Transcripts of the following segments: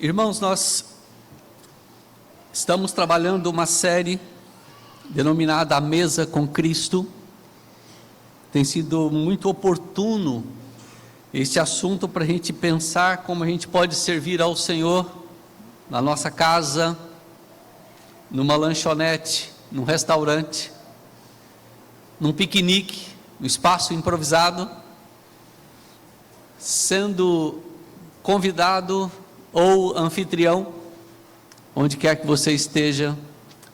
Irmãos, nós estamos trabalhando uma série denominada A Mesa com Cristo. Tem sido muito oportuno este assunto para a gente pensar como a gente pode servir ao Senhor na nossa casa, numa lanchonete, num restaurante, num piquenique, num espaço improvisado, sendo convidado ou anfitrião, onde quer que você esteja,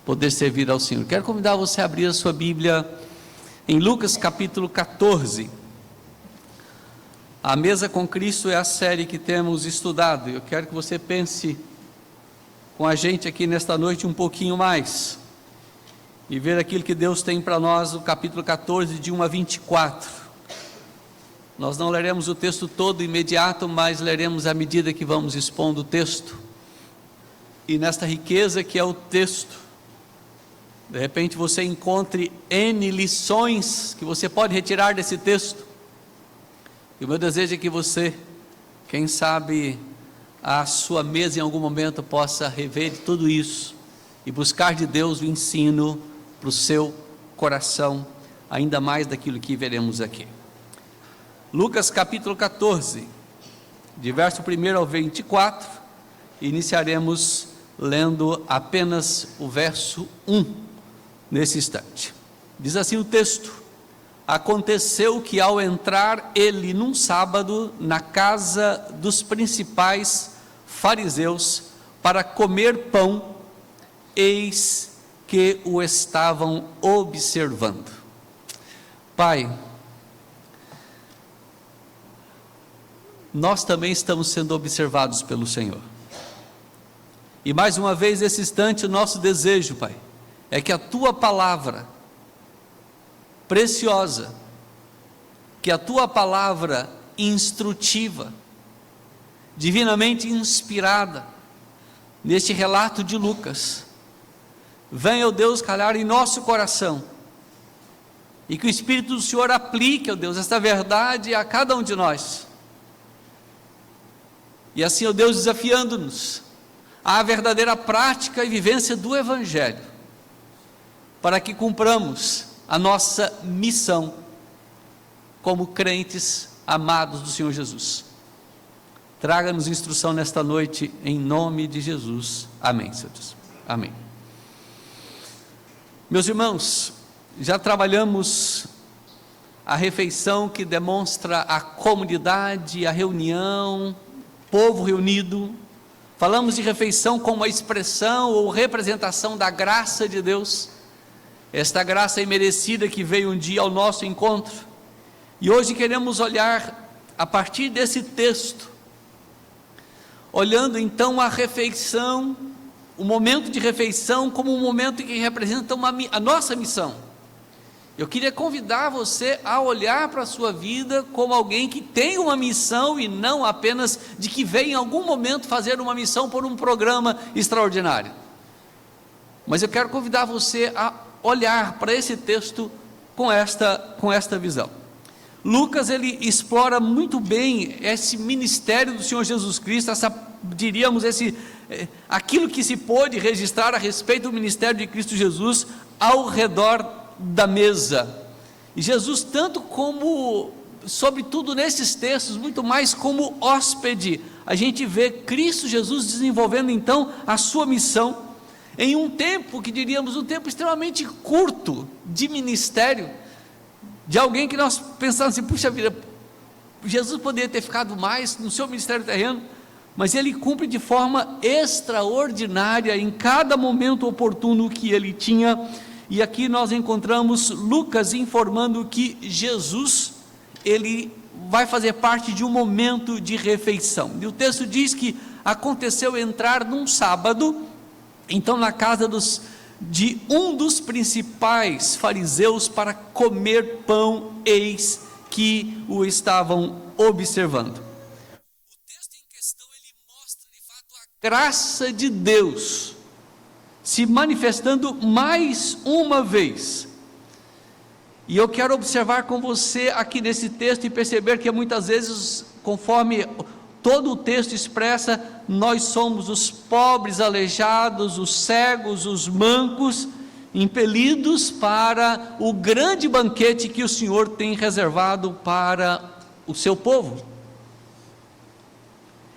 poder servir ao Senhor. Quero convidar você a abrir a sua Bíblia em Lucas capítulo 14. A Mesa com Cristo é a série que temos estudado. Eu quero que você pense com a gente aqui nesta noite um pouquinho mais e ver aquilo que Deus tem para nós no capítulo 14, de 1 a 24. Nós não leremos o texto todo imediato, mas leremos à medida que vamos expondo o texto. E nesta riqueza que é o texto, de repente você encontre N lições que você pode retirar desse texto. E o meu desejo é que você, quem sabe, a sua mesa em algum momento possa rever de tudo isso e buscar de Deus o ensino para o seu coração, ainda mais daquilo que veremos aqui. Lucas capítulo 14, de verso 1 ao 24, iniciaremos lendo apenas o verso 1, nesse instante. Diz assim o texto: aconteceu que ao entrar ele num sábado na casa dos principais fariseus para comer pão, eis que o estavam observando. Pai, nós também estamos sendo observados pelo Senhor, e mais uma vez nesse instante o nosso desejo, Pai, é que a Tua palavra preciosa, que a Tua palavra instrutiva, divinamente inspirada, neste relato de Lucas, venha, ó Deus, calhar em nosso coração, e que o Espírito do Senhor aplique, ó Deus, esta verdade a cada um de nós. E assim, ó Deus, desafiando-nos à verdadeira prática e vivência do Evangelho, para que cumpramos a nossa missão como crentes amados do Senhor Jesus. Traga-nos instrução nesta noite, em nome de Jesus. Amém, Senhor Deus. Amém. Meus irmãos, já trabalhamos a refeição que demonstra a comunidade, a reunião, povo reunido. Falamos de refeição como uma expressão ou representação da graça de Deus, esta graça imerecida que veio um dia ao nosso encontro. E hoje queremos olhar a partir desse texto, olhando então a refeição, o momento de refeição como um momento que representa a nossa missão. Eu queria convidar você a olhar para a sua vida como alguém que tem uma missão, e não apenas de que veio em algum momento fazer uma missão por um programa extraordinário. Mas eu quero convidar você a olhar para esse texto com esta visão. Lucas, ele explora muito bem esse ministério do Senhor Jesus Cristo, aquilo que se pôde registrar a respeito do ministério de Cristo Jesus ao redor da mesa. E Jesus, tanto como, sobretudo nesses textos, muito mais como hóspede, a gente vê Cristo Jesus desenvolvendo então a sua missão, em um tempo que diríamos um tempo extremamente curto de ministério, de alguém que nós pensamos assim, puxa vida, Jesus poderia ter ficado mais no seu ministério terreno, mas ele cumpre de forma extraordinária em cada momento oportuno que ele tinha. E aqui nós encontramos Lucas informando que Jesus, ele vai fazer parte de um momento de refeição. E o texto diz que aconteceu entrar num sábado, então na casa de um dos principais fariseus para comer pão, eis que o estavam observando. O texto em questão, ele mostra de fato a graça de Deus se manifestando mais uma vez. E eu quero observar com você aqui nesse texto e perceber que muitas vezes, conforme todo o texto expressa: nós somos os pobres, aleijados, os cegos, os mancos, impelidos para o grande banquete que o Senhor tem reservado para o seu povo.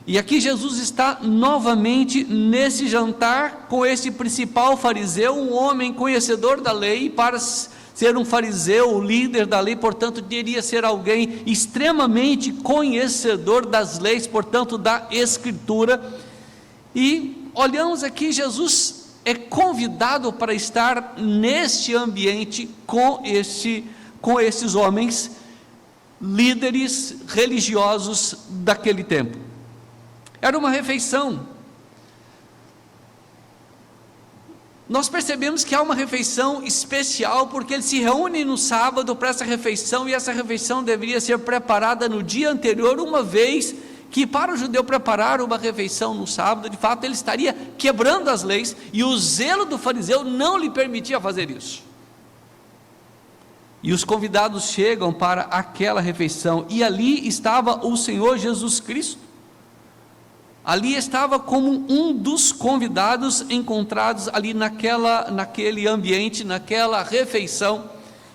E aqui Jesus está novamente nesse jantar com esse principal fariseu, um homem conhecedor da lei. E para ser um fariseu, o líder da lei, portanto, deveria ser alguém extremamente conhecedor das leis, portanto, da Escritura. E olhamos aqui, Jesus é convidado para estar neste ambiente com esses homens, líderes religiosos daquele tempo. Era uma refeição. Nós percebemos que há uma refeição especial, porque eles se reúnem no sábado para essa refeição, e essa refeição deveria ser preparada no dia anterior, uma vez que para o judeu preparar uma refeição no sábado, de fato ele estaria quebrando as leis, e o zelo do fariseu não lhe permitia fazer isso. E os convidados chegam para aquela refeição, e ali estava o Senhor Jesus Cristo. Ali estava como um dos convidados encontrados ali naquele ambiente, naquela refeição.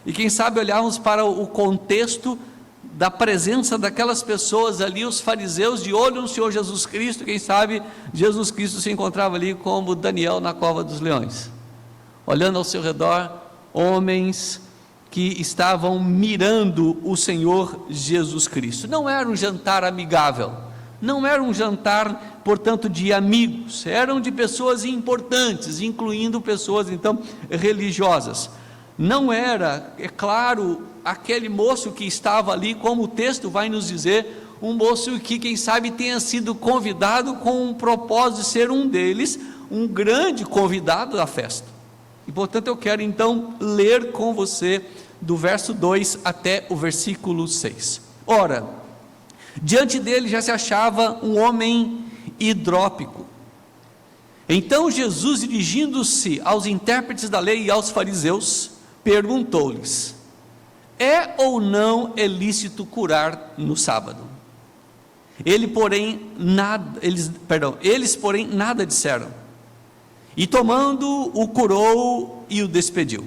E quem sabe olharmos para o contexto da presença daquelas pessoas ali, os fariseus de olho no Senhor Jesus Cristo. Quem sabe Jesus Cristo se encontrava ali como Daniel na cova dos leões, olhando ao seu redor, homens que estavam mirando o Senhor Jesus Cristo. Não era um jantar amigável, não era um jantar, portanto, de amigos, eram de pessoas importantes, incluindo pessoas, então, religiosas. Não era, é claro, aquele moço que estava ali, como o texto vai nos dizer, um moço que, quem sabe, tenha sido convidado com um propósito de ser um deles, um grande convidado da festa. E, portanto, eu quero, então, ler com você do verso 2 até o versículo 6. Ora, diante dele já se achava um homem hidrópico. Então Jesus, dirigindo-se aos intérpretes da lei e aos fariseus, perguntou-lhes: é ou não é lícito curar no sábado? Eles, porém, nada disseram. E tomando, o curou e o despediu.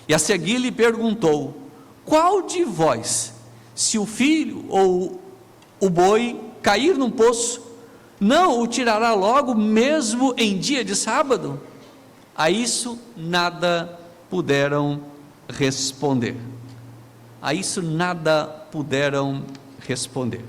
E a seguir lhe perguntou: qual de vós, se o filho ou o boi cair num poço, não o tirará logo, mesmo em dia de sábado? A isso nada puderam responder. A isso nada puderam responder.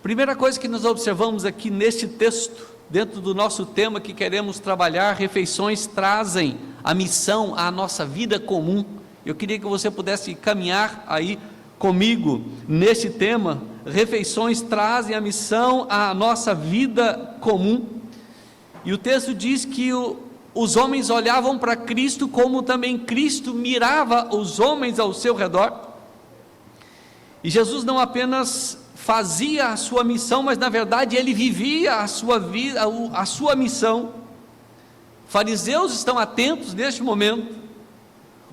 Primeira coisa que nós observamos aqui neste texto, dentro do nosso tema que queremos trabalhar, refeições trazem a missão à nossa vida comum. Eu queria que você pudesse caminhar aí comigo neste tema. Refeições trazem a missão à nossa vida comum. E o texto diz que os homens olhavam para Cristo, como também Cristo mirava os homens ao seu redor. E Jesus não apenas fazia a sua missão, mas na verdade ele vivia a sua vida, a sua missão. Fariseus estão atentos neste momento.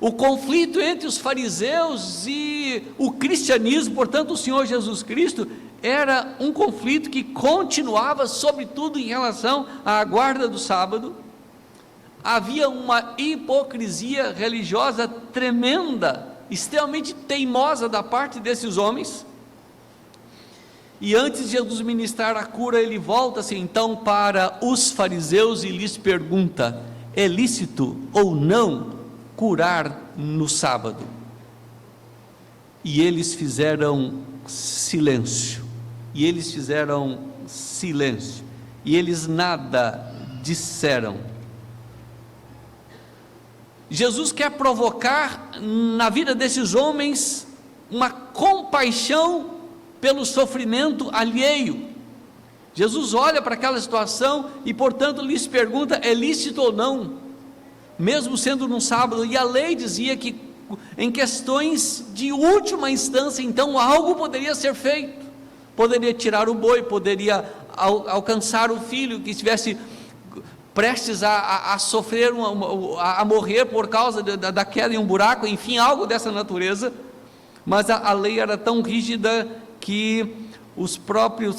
O conflito entre os fariseus e o cristianismo, portanto o Senhor Jesus Cristo, era um conflito que continuava, sobretudo em relação à guarda do sábado. Havia uma hipocrisia religiosa tremenda, extremamente teimosa da parte desses homens. E antes de Jesus ministrar a cura, ele volta-se então para os fariseus e lhes pergunta: é lícito ou não curar no sábado? E eles fizeram silêncio, e eles nada disseram. Jesus quer provocar na vida desses homens uma compaixão pelo sofrimento alheio. Jesus olha para aquela situação e, portanto, lhes pergunta: é lícito ou não, mesmo sendo num sábado? E a lei dizia que em questões de última instância, então, algo poderia ser feito. Poderia tirar o boi, poderia alcançar o filho que estivesse prestes a sofrer, a morrer por causa da queda em um buraco, enfim, algo dessa natureza. Mas a lei era tão rígida que os próprios,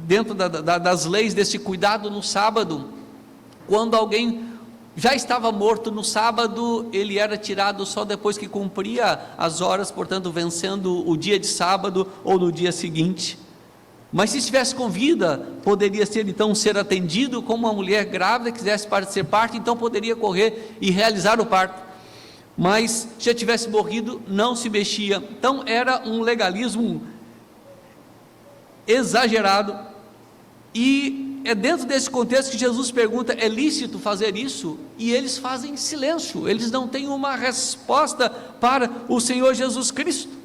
dentro das leis desse cuidado no sábado, quando alguém já estava morto no sábado, ele era tirado só depois que cumpria as horas, portanto vencendo o dia de sábado ou no dia seguinte. Mas se estivesse com vida, poderia então ser atendido, como uma mulher grávida que quisesse ser parto, então poderia correr e realizar o parto. Mas se já tivesse morrido, não se mexia. Então era um legalismo exagerado, e é dentro desse contexto que Jesus pergunta: é lícito fazer isso? E eles fazem silêncio, eles não têm uma resposta para o Senhor Jesus Cristo.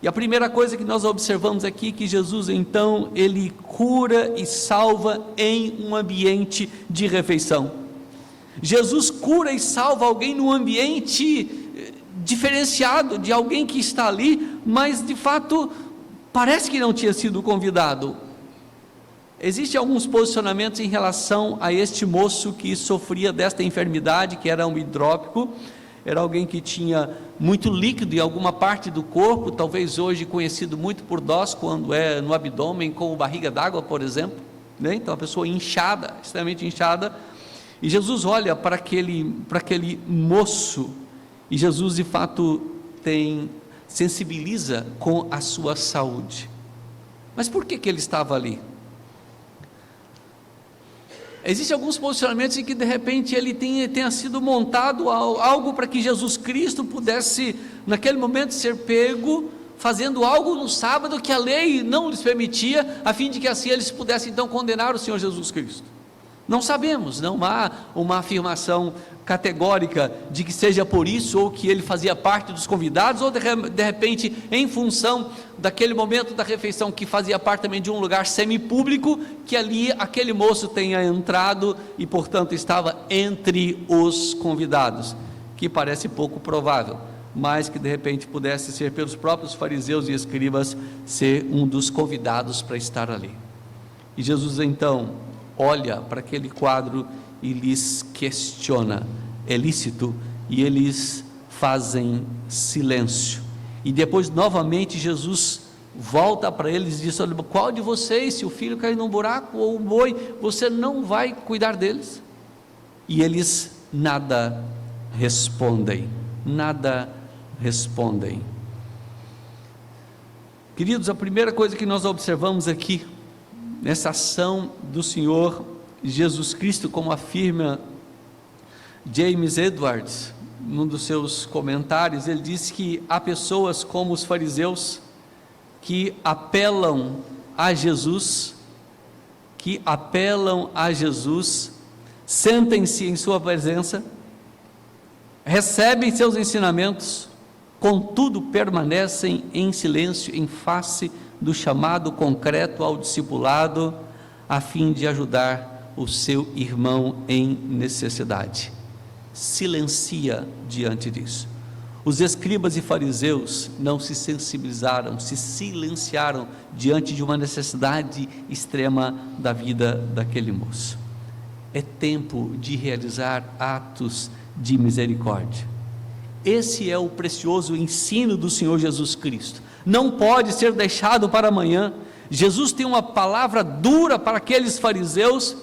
E a primeira coisa que nós observamos aqui, que Jesus então, ele cura e salva em um ambiente de refeição. Jesus cura e salva alguém num ambiente diferenciado, de alguém que está ali, mas de fato, parece que não tinha sido convidado. Existem alguns posicionamentos em relação a este moço que sofria desta enfermidade, que era um hidrópico. Era alguém que tinha muito líquido em alguma parte do corpo, talvez hoje conhecido muito por nós, quando é no abdômen, como barriga d'água, por exemplo, né? Então, a pessoa inchada, extremamente inchada, e Jesus olha para aquele moço, e Jesus de fato sensibiliza com a sua saúde. Mas por que ele estava ali? Existem alguns posicionamentos em que de repente ele tenha sido montado algo para que Jesus Cristo pudesse naquele momento ser pego fazendo algo no sábado que a lei não lhes permitia, a fim de que assim eles pudessem então condenar o Senhor Jesus Cristo. Não sabemos, não há uma afirmação categórica de que seja por isso, ou que ele fazia parte dos convidados, ou de repente em função daquele momento da refeição, que fazia parte também de um lugar semipúblico, que ali aquele moço tenha entrado e portanto estava entre os convidados, que parece pouco provável, mas que de repente pudesse ser pelos próprios fariseus e escribas, ser um dos convidados para estar ali. E Jesus então olha para aquele quadro e lhes questiona: é lícito? E eles fazem silêncio, e depois novamente Jesus volta para eles e diz: olha, qual de vocês, se o filho cair num buraco ou um boi, você não vai cuidar deles? E eles nada respondem. Queridos, a primeira coisa que nós observamos aqui nessa ação do Senhor Jesus Cristo, como afirma James Edwards, num dos seus comentários, ele diz que há pessoas como os fariseus, que apelam a Jesus, sentem-se em sua presença, recebem seus ensinamentos, contudo permanecem em silêncio em face do chamado concreto ao discipulado, a fim de ajudar o seu irmão em necessidade. Silencia diante disso. Os escribas e fariseus não se sensibilizaram, se silenciaram diante de uma necessidade extrema da vida daquele moço. É tempo de realizar atos de misericórdia. Esse é o precioso ensino do Senhor Jesus Cristo. Não pode ser deixado para amanhã. Jesus tem uma palavra dura para aqueles fariseus,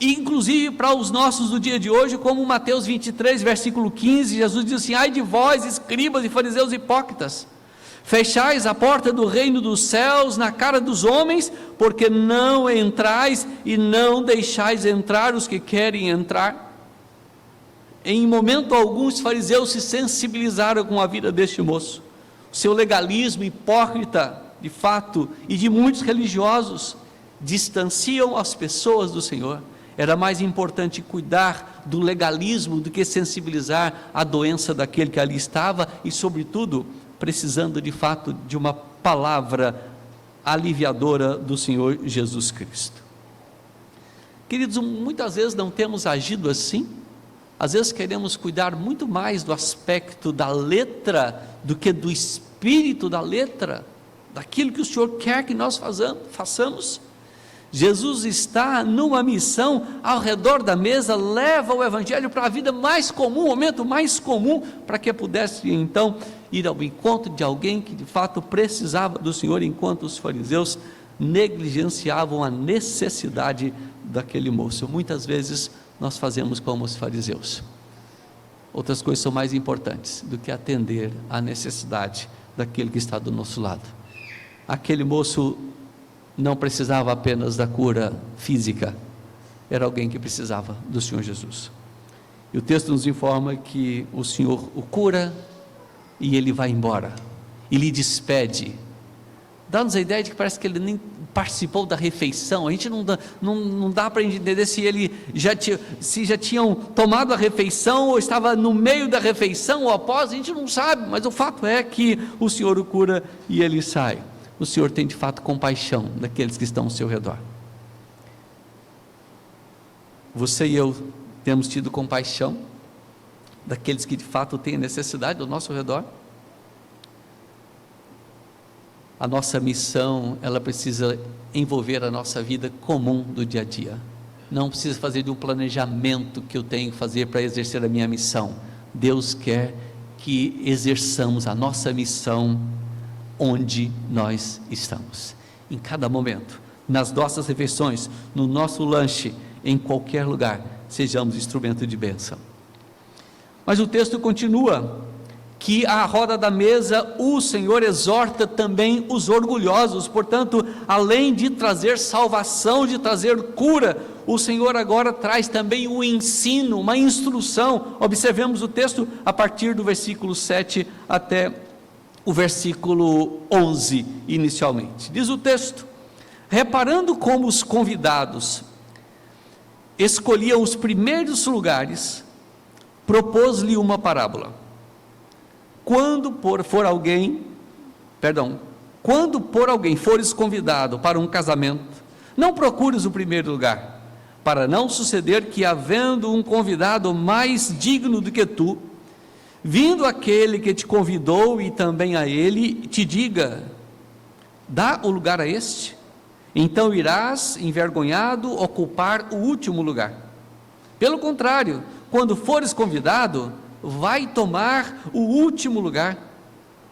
inclusive para os nossos do dia de hoje, como Mateus 23, versículo 15, Jesus diz assim: ai de vós, escribas e fariseus hipócritas, fechais a porta do reino dos céus na cara dos homens, porque não entrais e não deixais entrar os que querem entrar. Em momento algum os fariseus se sensibilizaram com a vida deste moço. O seu legalismo hipócrita, de fato, e de muitos religiosos, distanciam as pessoas do Senhor. Era mais importante cuidar do legalismo do que sensibilizar a doença daquele que ali estava, e sobretudo, precisando de fato de uma palavra aliviadora do Senhor Jesus Cristo. Queridos, muitas vezes não temos agido assim. Às vezes queremos cuidar muito mais do aspecto da letra do que do espírito da letra, daquilo que o Senhor quer que nós façamos. Jesus está numa missão ao redor da mesa, leva o Evangelho para a vida mais comum, o momento mais comum, para que pudesse então ir ao encontro de alguém que de fato precisava do Senhor, enquanto os fariseus negligenciavam a necessidade daquele moço. Muitas vezes nós fazemos como os fariseus. Outras coisas são mais importantes do que atender à necessidade daquele que está do nosso lado. Aquele moço não precisava apenas da cura física, era alguém que precisava do Senhor Jesus. E o texto nos informa que o Senhor o cura e ele vai embora, e lhe despede. Dá-nos a ideia de que parece que ele nem participou da refeição. A gente não dá para entender se ele já tinham tomado a refeição, ou estava no meio da refeição, ou após, a gente não sabe, mas o fato é que o Senhor o cura e ele sai. O Senhor tem de fato compaixão daqueles que estão ao seu redor. Você e eu temos tido compaixão daqueles que de fato têm necessidade ao nosso redor? A nossa missão, ela precisa envolver a nossa vida comum do dia a dia. Não precisa fazer de um planejamento que eu tenho que fazer para exercer a minha missão. Deus quer que exerçamos a nossa missão onde nós estamos, em cada momento, nas nossas refeições, no nosso lanche, em qualquer lugar, sejamos instrumento de bênção. Mas o texto continua, que à roda da mesa o Senhor exorta também os orgulhosos. Portanto, além de trazer salvação, de trazer cura, o Senhor agora traz também um ensino, uma instrução. Observemos o texto a partir do versículo 7 até o versículo 11 inicialmente. Diz o texto: reparando como os convidados escolhiam os primeiros lugares, propôs-lhe uma parábola. Quando por alguém fores convidado para um casamento, não procures o primeiro lugar, para não suceder que, havendo um convidado mais digno do que tu, vindo aquele que te convidou e também a ele, te diga: dá o lugar a este, então irás envergonhado ocupar o último lugar. Pelo contrário, quando fores convidado, vai tomar o último lugar,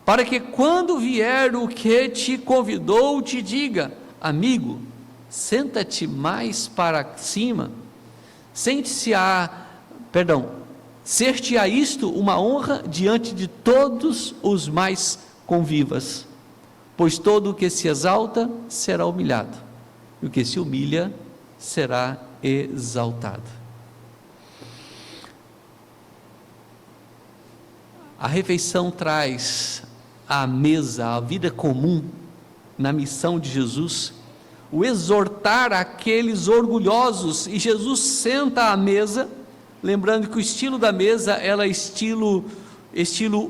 para que quando vier o que te convidou, te diga: amigo, senta-te mais para cima. Ser-te-á isto uma honra diante de todos os mais convivas, pois todo o que se exalta será humilhado, e o que se humilha será exaltado. A refeição traz à mesa, a vida comum, na missão de Jesus, o exortar aqueles orgulhosos, e Jesus senta à mesa, lembrando que o estilo da mesa era estilo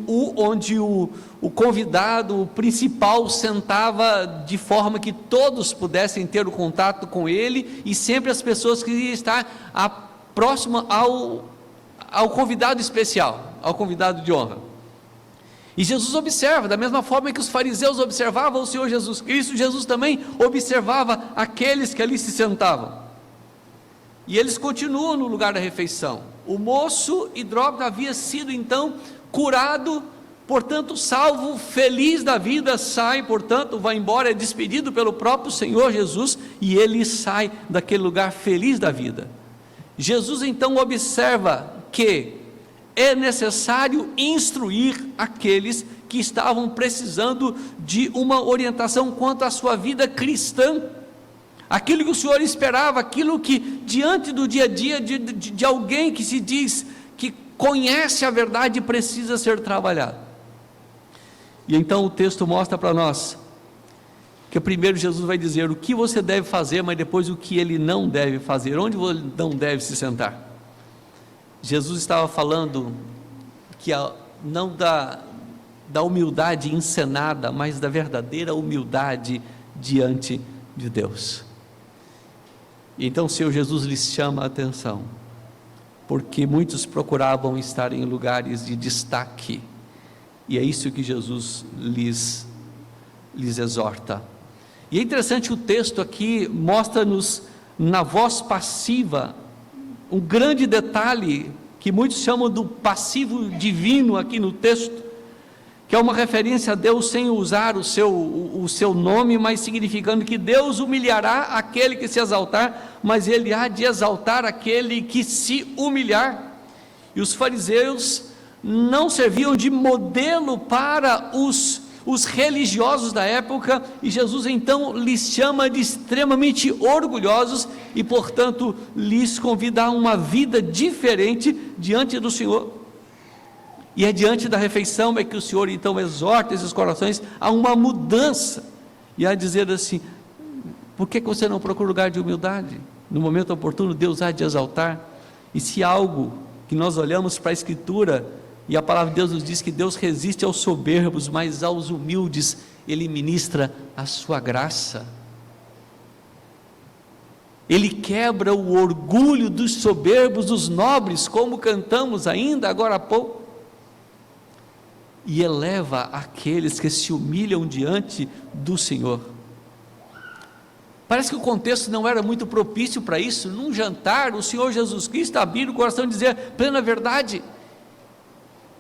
U, onde o convidado, o principal, sentava de forma que todos pudessem ter o contato com ele, e sempre as pessoas queriam estar próxima ao convidado especial, ao convidado de honra. E Jesus observa, da mesma forma que os fariseus observavam o Senhor Jesus Cristo, Jesus também observava aqueles que ali se sentavam. E eles continuam no lugar da refeição. O moço hidrópico havia sido então curado, portanto salvo, feliz da vida, sai, portanto vai embora, é despedido pelo próprio Senhor Jesus, e ele sai daquele lugar feliz da vida. Jesus então observa que é necessário instruir aqueles que estavam precisando de uma orientação quanto à sua vida cristã, aquilo que o Senhor esperava, aquilo que diante do dia a dia de alguém que se diz que conhece a verdade precisa ser trabalhado. E então o texto mostra para nós que primeiro Jesus vai dizer o que você deve fazer, mas depois o que ele não deve fazer, onde você não deve se sentar. Jesus estava falando que não da humildade encenada, mas da verdadeira humildade diante de Deus. Então o Senhor Jesus lhes chama a atenção, porque muitos procuravam estar em lugares de destaque, e é isso que Jesus lhes exorta. E é interessante, o texto aqui mostra-nos na voz passiva um grande detalhe que muitos chamam do passivo divino aqui no texto, que é uma referência a Deus sem usar o seu nome, mas significando que Deus humilhará aquele que se exaltar, mas Ele há de exaltar aquele que se humilhar. E os fariseus não serviam de modelo para os religiosos da época, e Jesus então lhes chama de extremamente orgulhosos, e portanto lhes convida a uma vida diferente diante do Senhor. E é diante da refeição é que o Senhor então exorta esses corações a uma mudança, e a dizer assim: por que você não procura lugar de humildade? No momento oportuno Deus há de exaltar. E se algo que nós olhamos para a Escritura, e a palavra de Deus nos diz que Deus resiste aos soberbos, mas aos humildes Ele ministra a sua graça. Ele quebra o orgulho dos soberbos, dos nobres, como cantamos ainda agora há pouco, e eleva aqueles que se humilham diante do Senhor. Parece que o contexto não era muito propício para isso. Num jantar, o Senhor Jesus Cristo abrir o coração e dizer plena verdade.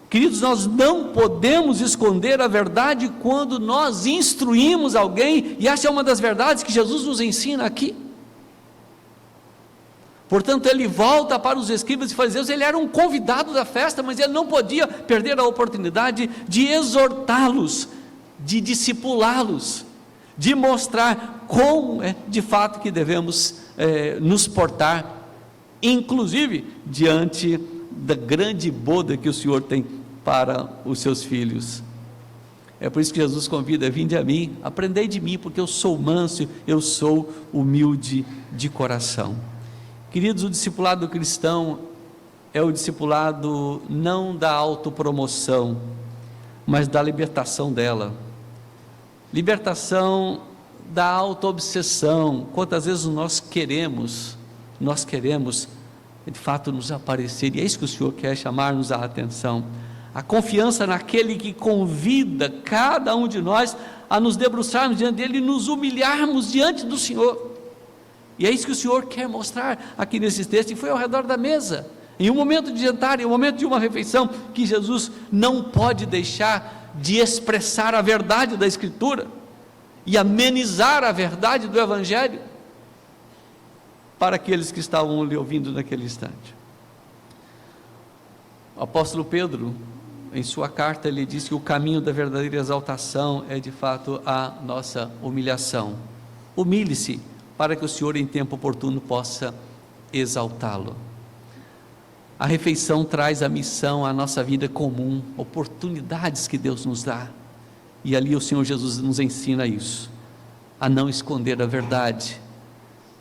Queridos, nós não podemos esconder a verdade quando nós instruímos alguém, e essa é uma das verdades que Jesus nos ensina aqui. Portanto, ele volta para os escribas e fariseus. Ele era um convidado da festa, mas ele não podia perder a oportunidade de exortá-los, de discipulá-los, de mostrar como é de fato que devemos nos portar, inclusive diante da grande boda que o Senhor tem para os seus filhos. É por isso que Jesus convida: vinde a mim, aprendei de mim, porque eu sou manso, eu sou humilde de coração. Queridos, o discipulado cristão é o discipulado não da autopromoção, mas da libertação dela, libertação da autoobsessão. Quantas vezes nós queremos de fato nos aparecer, e é isso que o Senhor quer chamar-nos a atenção, a confiança naquele que convida cada um de nós a nos debruçarmos diante dele e nos humilharmos diante do Senhor. E é isso que o Senhor quer mostrar aqui nesses textos. E foi ao redor da mesa, em um momento de jantar, em um momento de uma refeição, que Jesus não pode deixar de expressar a verdade da Escritura e amenizar a verdade do Evangelho para aqueles que estavam lhe ouvindo naquele instante. O apóstolo Pedro, em sua carta, ele diz que o caminho da verdadeira exaltação é de fato a nossa humilhação. Humilhe-se para que o Senhor em tempo oportuno possa exaltá-lo. A refeição traz a missão à nossa vida comum, oportunidades que Deus nos dá, e ali o Senhor Jesus nos ensina isso, a não esconder a verdade,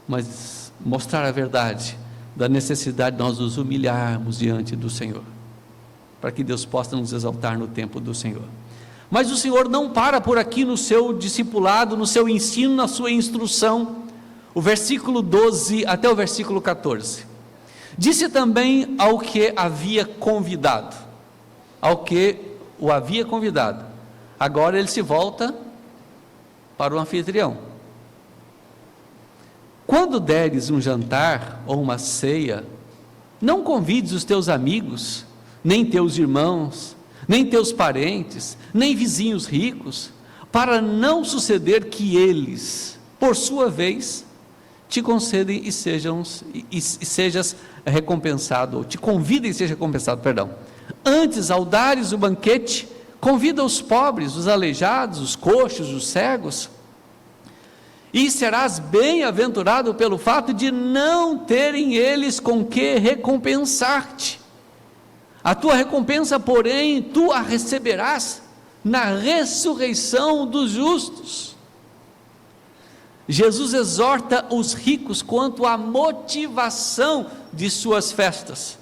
mas mostrar a verdade da necessidade de nós nos humilharmos diante do Senhor, para que Deus possa nos exaltar no tempo do Senhor. Mas o Senhor não para por aqui no seu discipulado, no seu ensino, na sua instrução. O versículo 12 até o versículo 14, disse também ao que havia convidado, agora ele se volta para o anfitrião: quando deres um jantar ou uma ceia, não convides os teus amigos, nem teus irmãos, nem teus parentes, nem vizinhos ricos, para não suceder que eles, por sua vez, te concedem e sejas recompensado, ou te convidem e seja recompensado, Antes, ao dares o banquete, convida os pobres, os aleijados, os coxos, os cegos, e serás bem-aventurado pelo fato de não terem eles com que recompensar-te. A tua recompensa, porém, tu a receberás na ressurreição dos justos. Jesus exorta os ricos quanto à motivação de suas festas,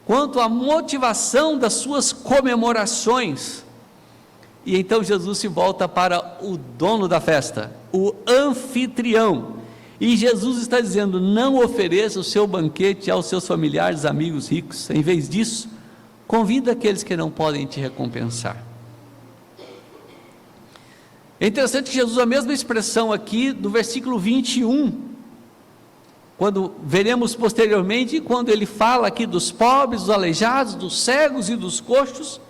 quanto à motivação das suas comemorações. E então Jesus se volta para o dono da festa, o anfitrião, e Jesus está dizendo: não ofereça o seu banquete aos seus familiares, amigos ricos. Em vez disso, convida aqueles que não podem te recompensar. É interessante que Jesus usa a mesma expressão aqui do versículo 21, quando veremos posteriormente, quando ele fala aqui dos pobres, dos aleijados, dos cegos e dos coxos.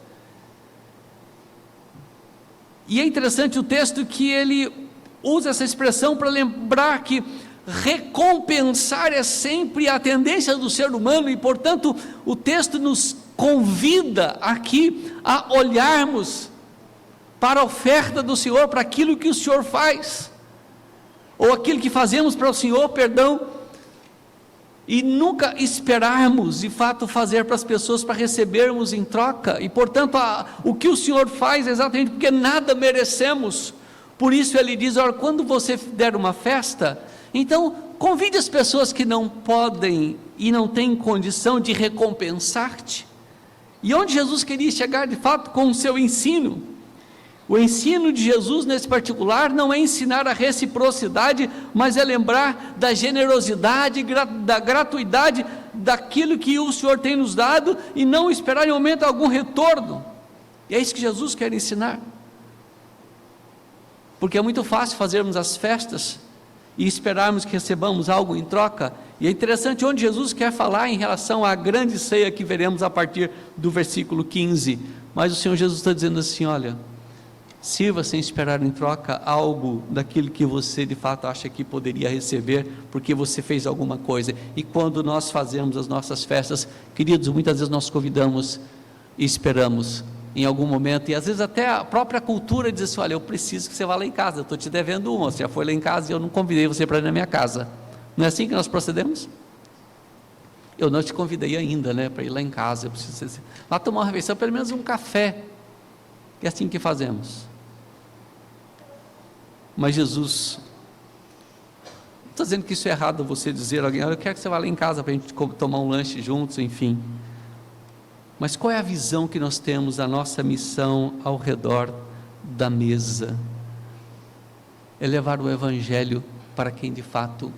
E é interessante o texto que ele usa essa expressão para lembrar que recompensar é sempre a tendência do ser humano, e portanto o texto nos convida aqui a olharmos para a oferta do Senhor, para aquilo que o Senhor faz, ou aquilo que fazemos para o Senhor, perdão, e nunca esperarmos de fato fazer para as pessoas para recebermos em troca. E portanto o que o Senhor faz é exatamente porque nada merecemos. Por isso ele diz: olha, quando você der uma festa, então convide as pessoas que não podem e não têm condição de recompensar-te. E onde Jesus queria chegar de fato com o seu ensino? O ensino de Jesus nesse particular não é ensinar a reciprocidade, mas é lembrar da generosidade, da gratuidade daquilo que o Senhor tem nos dado, e não esperar em momento algum retorno. E é isso que Jesus quer ensinar. Porque é muito fácil fazermos as festas e esperarmos que recebamos algo em troca. E é interessante onde Jesus quer falar em relação à grande ceia que veremos a partir do versículo 15. Mas o Senhor Jesus está dizendo assim: olha, sirva sem esperar em troca algo daquilo que você de fato acha que poderia receber, porque você fez alguma coisa. E quando nós fazemos as nossas festas, queridos, muitas vezes nós convidamos e esperamos em algum momento, e às vezes até a própria cultura diz assim: olha, eu preciso que você vá lá em casa, eu estou te devendo uma, você já foi lá em casa e eu não convidei você para ir na minha casa. Não é assim que nós procedemos? Eu não te convidei ainda, né, para ir lá em casa, eu preciso lá tomar uma refeição, pelo menos um café. É assim que fazemos. Mas Jesus, não estou dizendo que isso é errado você dizer a alguém: eu quero que você vá lá em casa para a gente tomar um lanche juntos, enfim. Mas qual é a visão que nós temos da nossa missão ao redor da mesa? É levar o Evangelho para quem de fato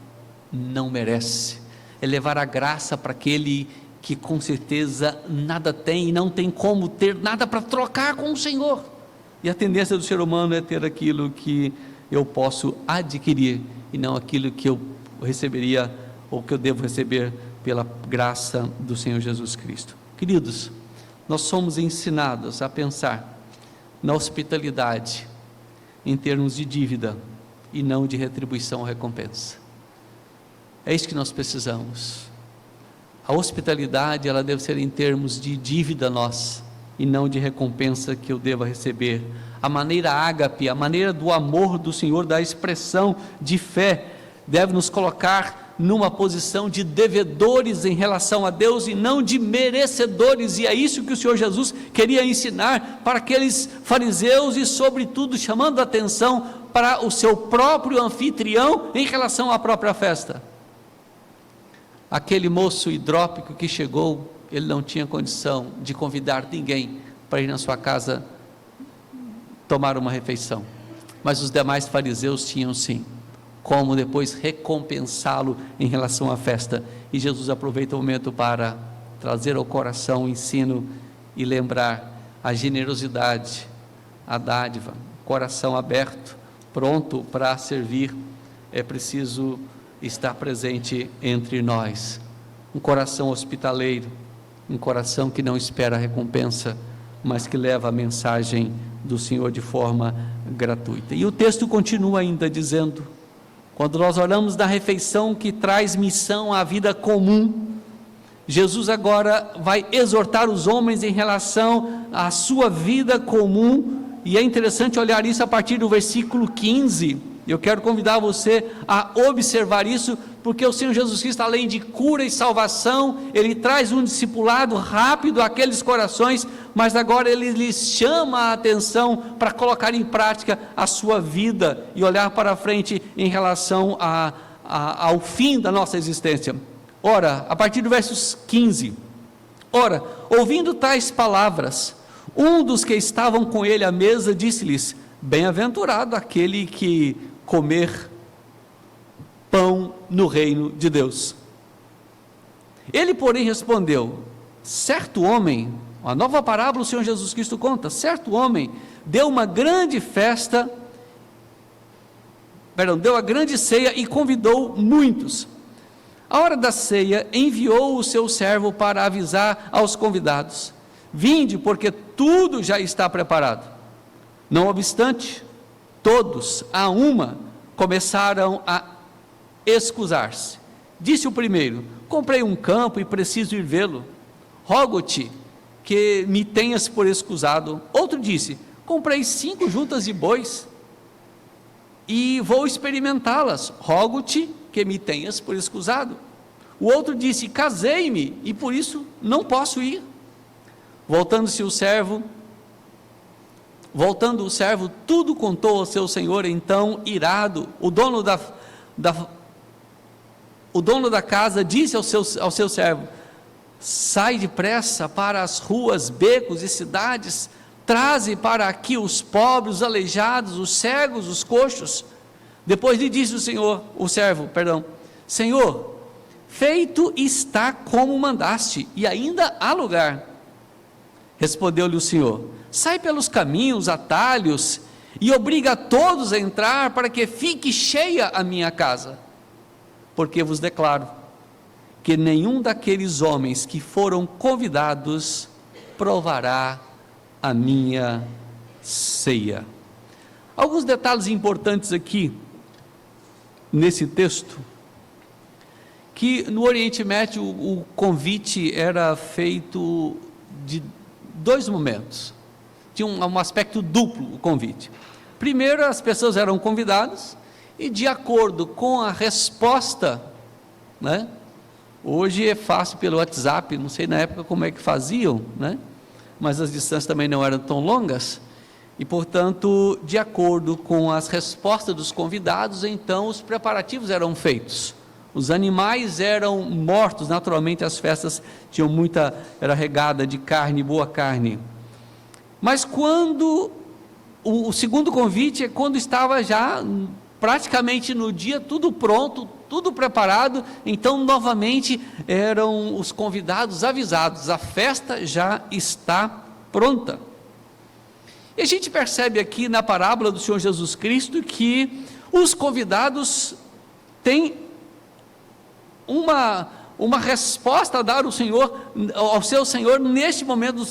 não merece, é levar a graça para aquele que com certeza nada tem e não tem como ter nada para trocar com o Senhor. E a tendência do ser humano é ter aquilo que eu posso adquirir e não aquilo que eu receberia ou que eu devo receber pela graça do Senhor Jesus Cristo. Queridos, nós somos ensinados a pensar na hospitalidade em termos de dívida e não de retribuição ou recompensa. É isso que nós precisamos. A hospitalidade, ela deve ser em termos de dívida nossa e não de recompensa que eu deva receber. A maneira ágape, a maneira do amor do Senhor, da expressão de fé, deve nos colocar numa posição de devedores em relação a Deus e não de merecedores. E é isso que o Senhor Jesus queria ensinar para aqueles fariseus, e sobretudo chamando a atenção para o seu próprio anfitrião em relação à própria festa. Aquele moço hidrópico que chegou, ele não tinha condição de convidar ninguém para ir na sua casa tomar uma refeição, mas os demais fariseus tinham sim como depois recompensá-lo em relação à festa. E Jesus aproveita o momento para trazer ao coração o ensino e lembrar a generosidade, a dádiva, coração aberto, pronto para servir. É preciso estar presente entre nós, um coração hospitaleiro, um coração que não espera a recompensa, mas que leva a mensagem do Senhor de forma gratuita. E o texto continua ainda dizendo: quando nós olhamos da refeição que traz missão à vida comum, Jesus agora vai exortar os homens em relação à sua vida comum, e é interessante olhar isso a partir do versículo 15, eu quero convidar você a observar isso, porque o Senhor Jesus Cristo, além de cura e salvação, Ele traz um discipulado rápido àqueles corações, mas agora Ele lhes chama a atenção para colocar em prática a sua vida, e olhar para frente em relação ao fim da nossa existência. Ora, a partir do verso 15, ora, ouvindo tais palavras, um dos que estavam com ele à mesa disse-lhes: bem-aventurado aquele que comer pão no reino de Deus. Ele, porém, respondeu: certo homem, a nova parábola o Senhor Jesus Cristo conta, certo homem deu uma grande festa, deu a grande ceia e convidou muitos. A hora da ceia, enviou o seu servo para avisar aos convidados: vinde, porque tudo já está preparado. Não obstante, todos, a uma, começaram a excusar-se. Disse o primeiro: comprei um campo e preciso ir vê-lo. Rogo-te que me tenhas por excusado. Outro disse: comprei 5 juntas de bois e vou experimentá-las. Rogo-te que me tenhas por excusado. O outro disse: casei-me e por isso não posso ir. Voltando o servo, tudo contou ao seu senhor. Então, irado, o dono da casa disse ao seu servo: sai depressa para as ruas, becos e cidades, traze para aqui os pobres, os aleijados, os cegos, os coxos. Depois lhe disse o servo: Senhor, feito está como mandaste, e ainda há lugar. Respondeu-lhe o Senhor: sai pelos caminhos, atalhos, e obriga a todos a entrar, para que fique cheia a minha casa. Porque vos declaro que nenhum daqueles homens que foram convidados provará a minha ceia. Alguns detalhes importantes aqui nesse texto, que no Oriente Médio o convite era feito de 2 momentos. Tinha um aspecto duplo o convite. Primeiro, as pessoas eram convidadas e, de acordo com a resposta, né? Hoje é fácil pelo WhatsApp, não sei na época como é que faziam, né? Mas as distâncias também não eram tão longas, e portanto, de acordo com as respostas dos convidados, então os preparativos eram feitos. Os animais eram mortos, naturalmente as festas era regada de carne, boa carne. Mas quando, o segundo convite é quando estava já praticamente no dia, tudo pronto, tudo preparado, então novamente eram os convidados avisados: a festa já está pronta. E a gente percebe aqui na parábola do Senhor Jesus Cristo que os convidados têm uma resposta a dar ao seu Senhor neste momento,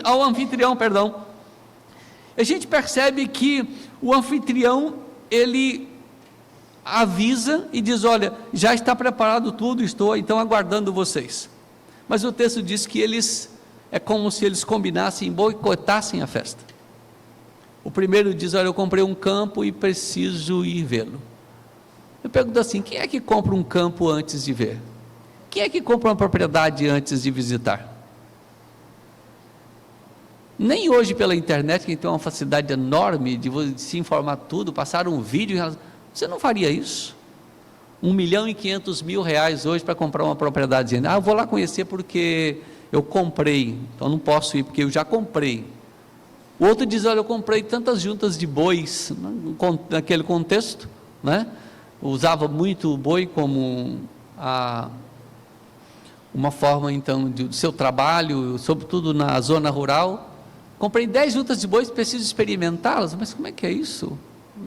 ao anfitrião. A gente percebe que o anfitrião, ele avisa e diz: olha, já está preparado tudo, estou então aguardando vocês. Mas o texto diz que é como se eles combinassem, boicotassem a festa. O primeiro diz: olha, eu comprei um campo e preciso ir vê-lo. Eu pergunto assim: quem é que compra um campo antes de ver? Quem é que compra uma propriedade antes de visitar? Nem hoje pela internet, que tem uma facilidade enorme de se informar tudo, passar um vídeo, você não faria isso? R$1.500.000 hoje para comprar uma propriedade. Eu vou lá conhecer porque eu comprei, então não posso ir porque eu já comprei. O outro diz: olha, eu comprei tantas juntas de bois, naquele contexto, né? Usava muito o boi como uma forma então do seu trabalho, sobretudo na zona rural. Comprei 10 juntas de bois, preciso experimentá-las. Mas como é que é isso?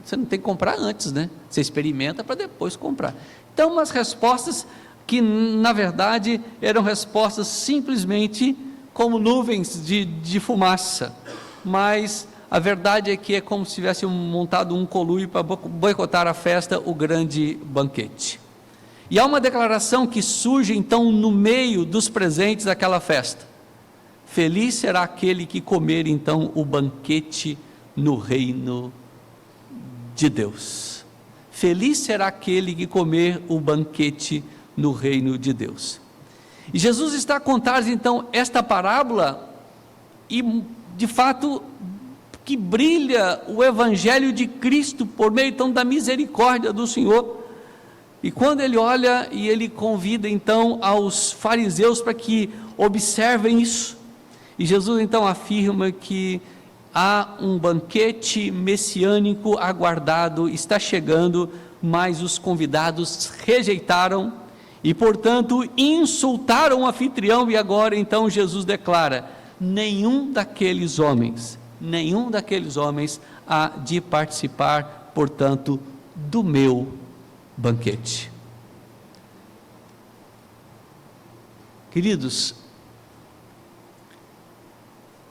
Você não tem que comprar antes, né? Você experimenta para depois comprar. Então, umas respostas que na verdade eram respostas simplesmente como nuvens de fumaça, mas a verdade é que é como se tivesse montado um conluio para boicotar a festa, o grande banquete. E há uma declaração que surge então no meio dos presentes daquela festa: feliz será aquele que comer então o banquete no reino de Deus. Feliz será aquele que comer o banquete no reino de Deus. E Jesus está a contar então esta parábola, e de fato que brilha o evangelho de Cristo por meio então da misericórdia do Senhor. E quando ele olha e ele convida então aos fariseus para que observem isso, e Jesus então afirma que há um banquete messiânico aguardado, está chegando, mas os convidados rejeitaram e portanto insultaram o anfitrião. E agora então Jesus declara: nenhum daqueles homens há de participar, portanto, do meu banquete.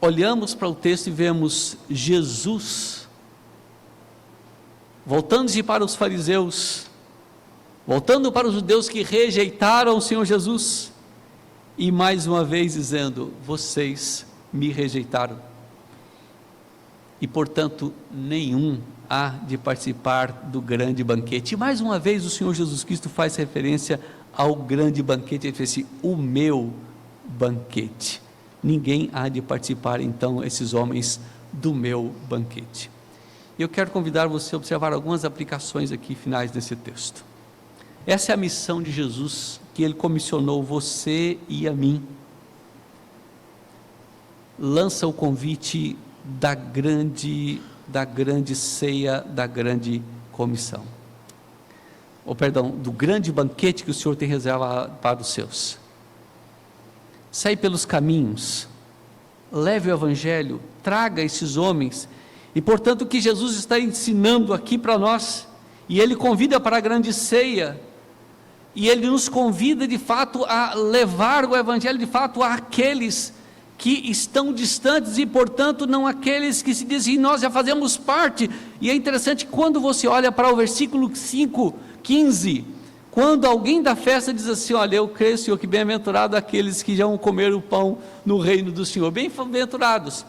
olhamos para o texto e vemos Jesus voltando-se para os fariseus, voltando para os judeus que rejeitaram o Senhor Jesus, e mais uma vez dizendo: vocês me rejeitaram, e portanto nenhum há de participar do grande banquete. E mais uma vez o Senhor Jesus Cristo faz referência ao grande banquete. Ele fez assim: o meu banquete. Ninguém há de participar, então, esses homens, do meu banquete. Eu quero convidar você a observar algumas aplicações aqui finais desse texto. Essa é a missão de Jesus, que Ele comissionou você e a mim. Lança o convite da grande ceia, da grande comissão. Do grande banquete que o Senhor tem reservado para os seus. Sai pelos caminhos, leve o Evangelho, traga esses homens. E portanto o que Jesus está ensinando aqui para nós, e Ele convida para a grande ceia, e Ele nos convida de fato a levar o Evangelho de fato àqueles que estão distantes, e portanto não aqueles que se dizem: nós já fazemos parte. E é interessante quando você olha para o versículo 5:15, quando alguém da festa diz assim: olha, eu creio, Senhor, que bem-aventurado aqueles que já vão comer o pão no reino do Senhor. Bem-aventurados,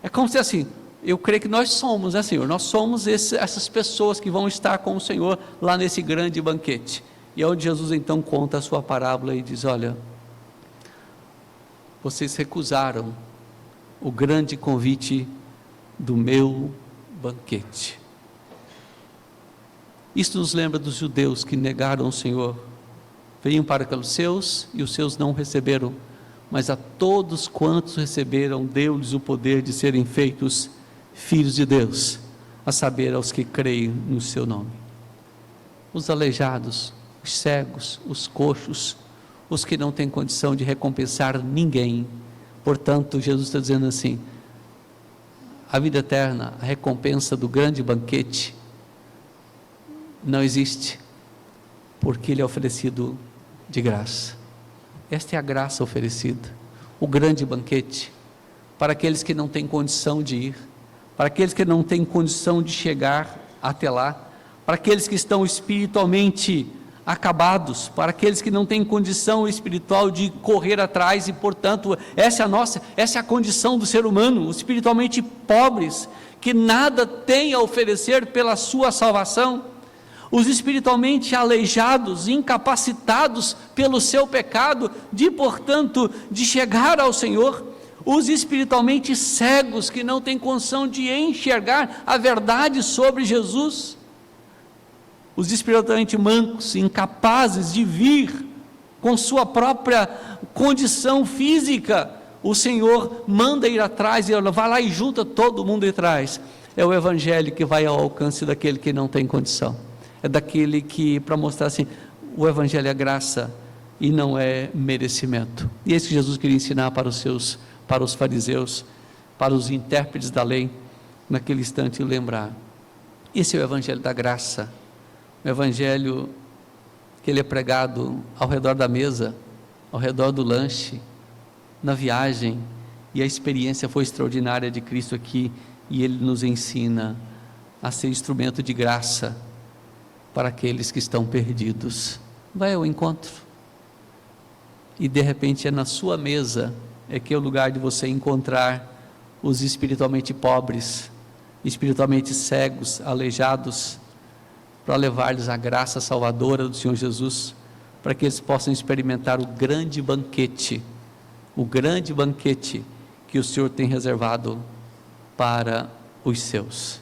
é como se assim, eu creio que nós somos, né, Senhor? Nós somos essas pessoas que vão estar com o Senhor lá nesse grande banquete. E é onde Jesus então conta a sua parábola e diz: olha, vocês recusaram o grande convite do meu banquete. Isto nos lembra dos judeus que negaram o Senhor. Veio para os seus, e os seus não receberam, mas a todos quantos receberam, deu-lhes o poder de serem feitos filhos de Deus, a saber, aos que creem no seu nome. Os aleijados, os cegos, os coxos, os que não têm condição de recompensar ninguém. Portanto, Jesus está dizendo assim: a vida eterna, a recompensa do grande banquete, não existe, porque ele é oferecido de graça. Esta é a graça oferecida, o grande banquete, para aqueles que não têm condição de ir, para aqueles que não têm condição de chegar até lá, para aqueles que estão espiritualmente acabados, para aqueles que não têm condição espiritual de correr atrás, e portanto, essa é a condição do ser humano, os espiritualmente pobres, que nada têm a oferecer pela sua salvação, os espiritualmente aleijados, incapacitados pelo seu pecado, portanto, de chegar ao Senhor, os espiritualmente cegos, que não têm condição de enxergar a verdade sobre Jesus, os espiritualmente mancos, incapazes de vir com sua própria condição física. O Senhor manda ir atrás, e vai lá e junta todo mundo atrás. É o Evangelho que vai ao alcance daquele que não tem condição, é daquele que, para mostrar assim, o Evangelho é graça e não é merecimento. E é isso que Jesus queria ensinar para os fariseus, para os intérpretes da lei, naquele instante, lembrar: esse é o Evangelho da graça, o Evangelho que ele é pregado ao redor da mesa, ao redor do lanche, na viagem, e a experiência foi extraordinária de Cristo aqui, e Ele nos ensina a ser instrumento de graça para aqueles que estão perdidos. Vai ao encontro, e de repente é na sua mesa, é que é o lugar de você encontrar os espiritualmente pobres, espiritualmente cegos, aleijados, para levar-lhes a graça salvadora do Senhor Jesus, para que eles possam experimentar o grande banquete que o Senhor tem reservado para os seus.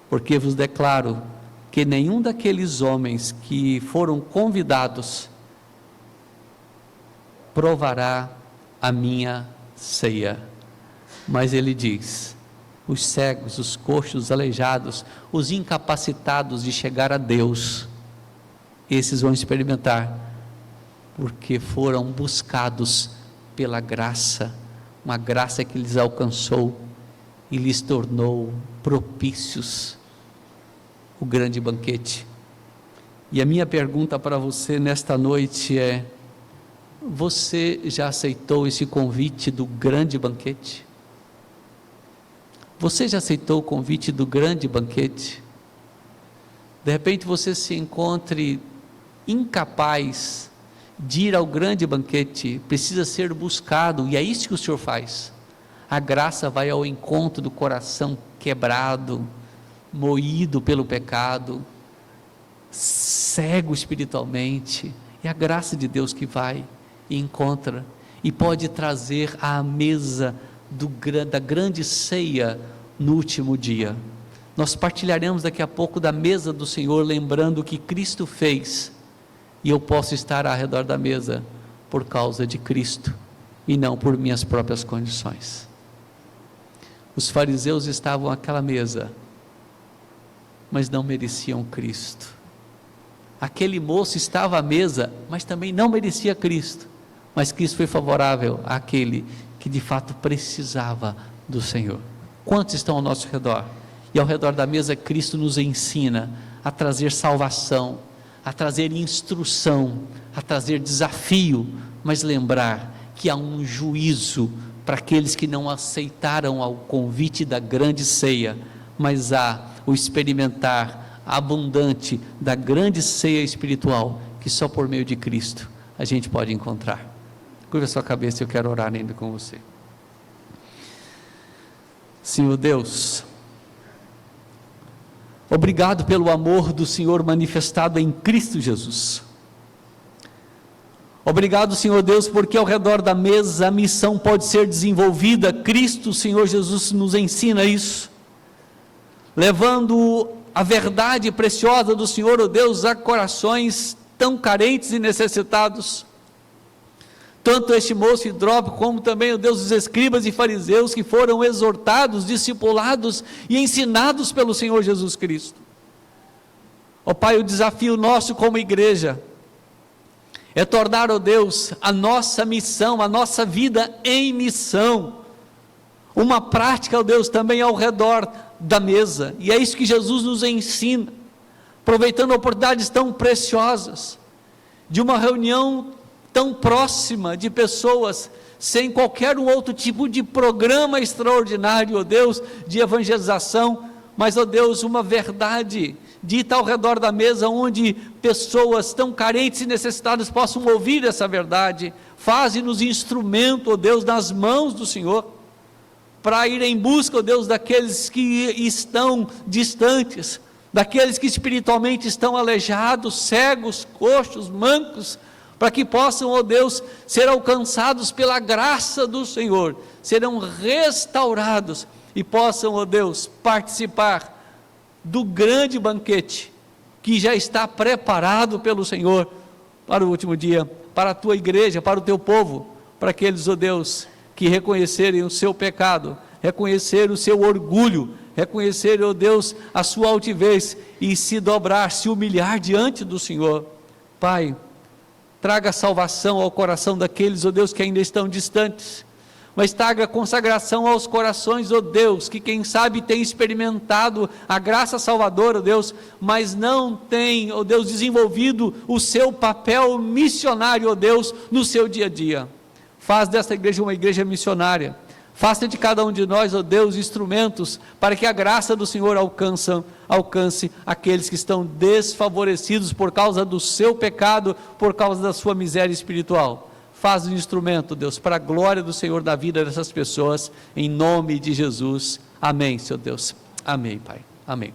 Porque vos declaro que nenhum daqueles homens que foram convidados provará a minha ceia. Mas ele diz: os cegos, os coxos, os aleijados, os incapacitados de chegar a Deus, esses vão experimentar, porque foram buscados pela graça, uma graça que lhes alcançou e lhes tornou propícios o grande banquete. E a minha pergunta para você nesta noite é: você já aceitou esse convite do grande banquete? Você já aceitou o convite do grande banquete? De repente você se encontre incapaz de ir ao grande banquete, precisa ser buscado, e é isso que o Senhor faz. A graça vai ao encontro do coração quebrado, moído pelo pecado, cego espiritualmente. É a graça de Deus que vai e encontra, e pode trazer à mesa da grande ceia no último dia. Nós partilharemos daqui a pouco da mesa do Senhor, lembrando o que Cristo fez, e eu posso estar ao redor da mesa por causa de Cristo, e não por minhas próprias condições. Os fariseus estavam àquela mesa, mas não mereciam Cristo. Aquele moço estava à mesa, mas também não merecia Cristo, mas Cristo foi favorável àquele que de fato precisava do Senhor. Quantos estão ao nosso redor? E ao redor da mesa Cristo nos ensina a trazer salvação, a trazer instrução, a trazer desafio, mas lembrar que há um juízo para aqueles que não aceitaram o convite da grande ceia, mas há o experimentar abundante da grande ceia espiritual, que só por meio de Cristo a gente pode encontrar. Curva a sua cabeça, eu quero orar ainda com você. Senhor Deus, obrigado pelo amor do Senhor manifestado em Cristo Jesus. Obrigado, Senhor Deus, porque ao redor da mesa a missão pode ser desenvolvida. Cristo, Senhor Jesus, nos ensina isso, levando a verdade preciosa do Senhor, ó Deus, a corações tão carentes e necessitados. Tanto este moço hidrópico, como também, ó Deus, os escribas e fariseus que foram exortados, discipulados e ensinados pelo Senhor Jesus Cristo. Ó Pai, o desafio nosso como igreja é tornar, ó Deus, a nossa missão, a nossa vida em missão, uma prática, ó Deus, também ao redor da mesa, e é isso que Jesus nos ensina, aproveitando oportunidades tão preciosas, de uma reunião tão próxima de pessoas, sem qualquer outro tipo de programa extraordinário, ó Deus, de evangelização, mas, ó Deus, uma verdade dita ao redor da mesa, onde pessoas tão carentes e necessitadas possam ouvir essa verdade. Faze-nos instrumento, ó Deus, nas mãos do Senhor, para ir em busca, ó Deus, daqueles que estão distantes, daqueles que espiritualmente estão aleijados, cegos, coxos, mancos, para que possam, ó Deus, ser alcançados pela graça do Senhor, serão restaurados e possam, ó Deus, participar do grande banquete que já está preparado pelo Senhor para o último dia, para a tua igreja, para o teu povo, para aqueles, ó Deus, que reconhecerem o seu pecado, reconhecer o seu orgulho, reconhecer, ó Deus, a sua altivez e se dobrar, se humilhar diante do Senhor. Pai, traga salvação ao coração daqueles, ó Deus, que ainda estão distantes, mas traga consagração aos corações, ó Deus, que quem sabe tem experimentado a graça salvadora, ó Deus, mas não tem, ó Deus, desenvolvido o seu papel missionário, ó Deus, no seu dia a dia. Faz desta igreja uma igreja missionária, faça de cada um de nós, ó Deus, instrumentos para que a graça do Senhor alcance aqueles que estão desfavorecidos por causa do seu pecado, por causa da sua miséria espiritual. Faz um instrumento, Deus, para a glória do Senhor na vida dessas pessoas, em nome de Jesus. Amém, Senhor Deus. Amém, Pai. Amém.